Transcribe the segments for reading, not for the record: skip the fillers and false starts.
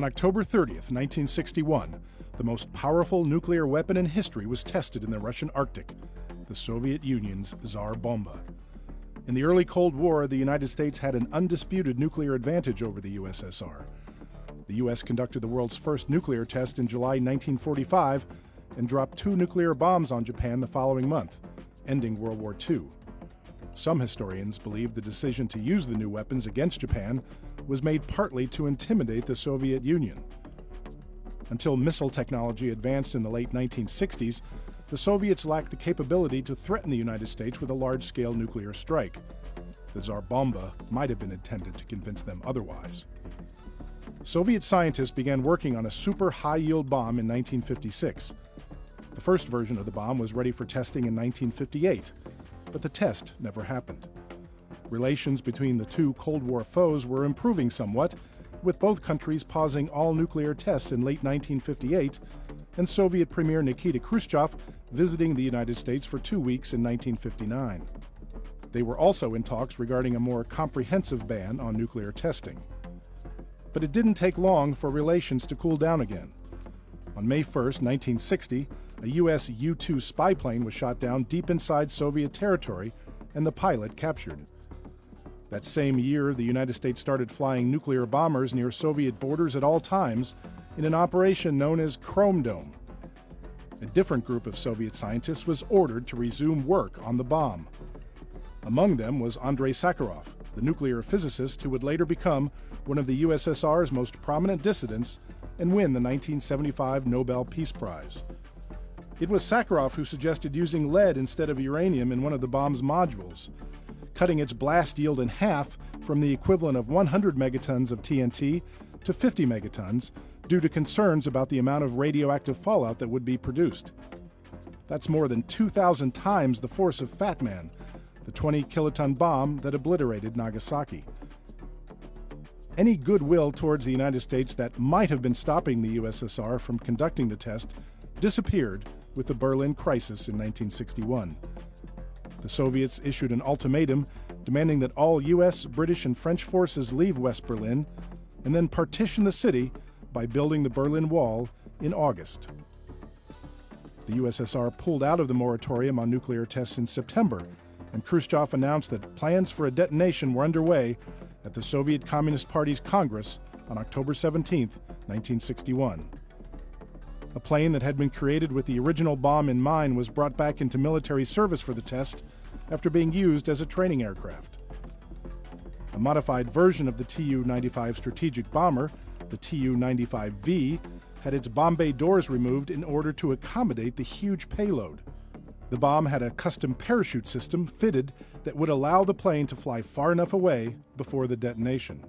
On October 30th, 1961, the most powerful nuclear weapon in history was tested in the Russian Arctic, the Soviet Union's TSAR bomba. In the early Cold War, the United States had an undisputed nuclear advantage over the USSR. The U.S. conducted the world's first nuclear test in July 1945 and dropped 2 nuclear bombs on Japan the following month, ending World War II. Some historians believe the decision to use the new weapons against Japan was made partly to intimidate the Soviet Union. Until missile technology advanced in the late 1960s, the Soviets lacked the capability to threaten the United States with a large-scale nuclear strike. The Tsar Bomba might have been intended to convince them otherwise. Soviet scientists began working on a super high-yield bomb in 1956. The first version of the bomb was ready for testing in 1958, but the test never happened. Relations between the two Cold War foes were improving somewhat, with both countries pausing all nuclear tests in late 1958 and Soviet Premier Nikita Khrushchev visiting the United States for 2 weeks in 1959. They were also in talks regarding a more comprehensive ban on nuclear testing. But it didn't take long for relations to cool down again. On May 1, 1960, a U.S. U-2 spy plane was shot down deep inside Soviet territory and the pilot captured. That same year, the United States started flying nuclear bombers near Soviet borders at all times in an operation known as Chrome Dome. A different group of Soviet scientists was ordered to resume work on the bomb. Among them was Andrei Sakharov, the nuclear physicist who would later become one of the USSR's most prominent dissidents and win the 1975 Nobel Peace Prize. It was Sakharov who suggested using lead instead of uranium in one of the bomb's modules, cutting its blast yield in half from the equivalent of 100 megatons of TNT to 50 megatons due to concerns about the amount of radioactive fallout that would be produced. That's more than 2,000 times the force of Fat Man, the 20-kiloton bomb that obliterated Nagasaki. Any goodwill towards the United States that might have been stopping the USSR from conducting the test disappeared with the Berlin Crisis in 1961. The Soviets issued an ultimatum demanding that all U.S., British, and French forces leave West Berlin and then partition the city by building the Berlin Wall in August. The USSR pulled out of the moratorium on nuclear tests in September, and Khrushchev announced that plans for a detonation were underway at the Soviet Communist Party's Congress on October 17, 1961. A plane that had been created with the original bomb in mind was brought back into military service for the test after being used as a training aircraft. A modified version of the Tu-95 strategic bomber, the Tu-95V, had its bomb bay doors removed in order to accommodate the huge payload. The bomb had a custom parachute system fitted that would allow the plane to fly far enough away before the detonation.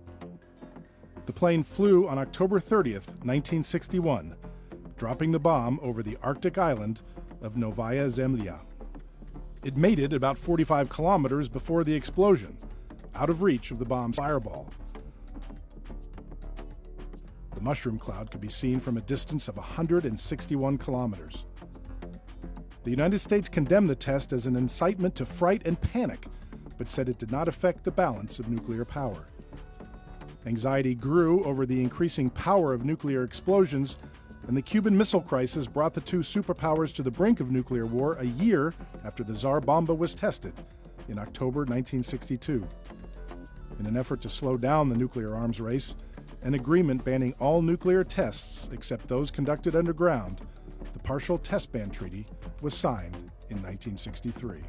The plane flew on October 30, 1961, dropping the bomb over the Arctic island of Novaya Zemlya. It made it about 45 kilometers before the explosion, out of reach of the bomb's fireball. The mushroom cloud could be seen from a distance of 161 kilometers. The United States condemned the test as an incitement to fright and panic, but said it did not affect the balance of nuclear power. Anxiety grew over the increasing power of nuclear explosions, and the Cuban Missile Crisis brought the two superpowers to the brink of nuclear war a year after the Tsar Bomba was tested in October 1962. In an effort to slow down the nuclear arms race, an agreement banning all nuclear tests except those conducted underground, the Partial Test Ban Treaty, was signed in 1963.